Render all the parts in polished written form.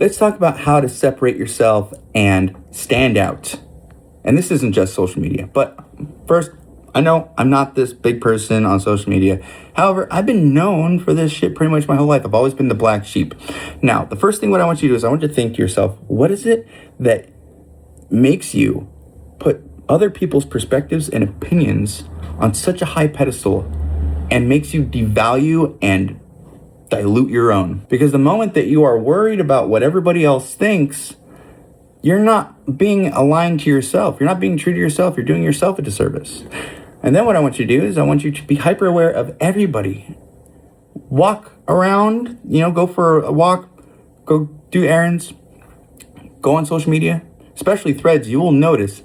Let's talk about how to separate yourself and stand out. And this isn't just social media, but first, I know I'm not this big person on social media. However, I've been known for this shit pretty much my whole life. I've always been the black sheep. Now, the first thing what I want you to do is I want you to think to yourself, what is it that makes you put other people's perspectives and opinions on such a high pedestal and makes you devalue and dilute your own? Because the moment that you are worried about what everybody else thinks, you're not being aligned to yourself. You're not being true to yourself. You're doing yourself a disservice. And then what I want you to do is I want you to be hyper aware of everybody. Walk around, go for a walk, go do errands, go on social media, especially Threads. You will notice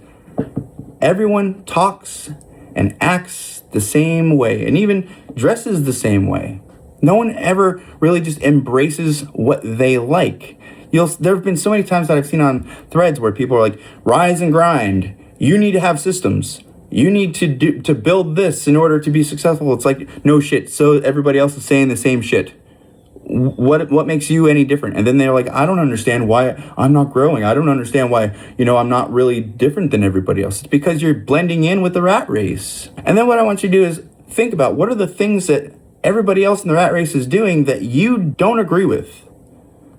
everyone talks and acts the same way and even dresses the same way. No one ever really just embraces what they like. There have been so many times that I've seen on Threads where people are like, rise and grind. You need to have systems. You need to build this in order to be successful. It's like, no shit. So everybody else is saying the same shit. What makes you any different? And then they're like, I don't understand why I'm not growing. I don't understand why, I'm not really different than everybody else. It's because you're blending in with the rat race. And then what I want you to do is think about what are the things that everybody else in the rat race is doing that you don't agree with.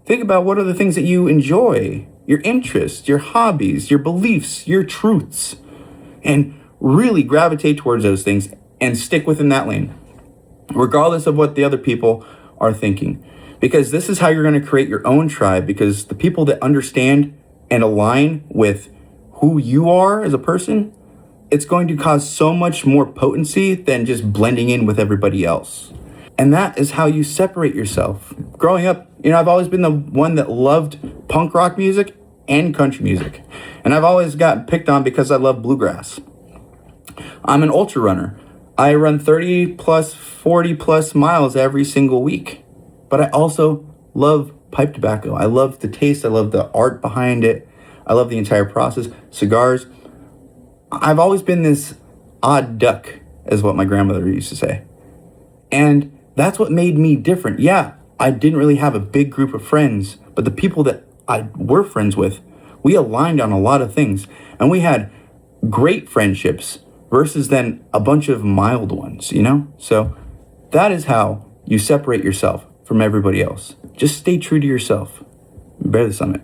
Think about what are the things that you enjoy, your interests, your hobbies, your beliefs, your truths, and really gravitate towards those things and stick within that lane, regardless of what the other people are thinking. Because this is how you're going to create your own tribe, because the people that understand and align with who you are as a person, it's going to cause so much more potency than just blending in with everybody else. And that is how you separate yourself. Growing up, I've always been the one that loved punk rock music and country music. And I've always gotten picked on because I love bluegrass. I'm an ultra runner. I run 30 plus, 40 plus miles every single week. But I also love pipe tobacco. I love the taste. I love the art behind it. I love the entire process. Cigars. I've always been this odd duck, is what my grandmother used to say. And that's what made me different. Yeah, I didn't really have a big group of friends, but the people that I were friends with, we aligned on a lot of things. And we had great friendships versus then a bunch of mild ones, So that is how you separate yourself from everybody else. Just stay true to yourself. Bear the summit.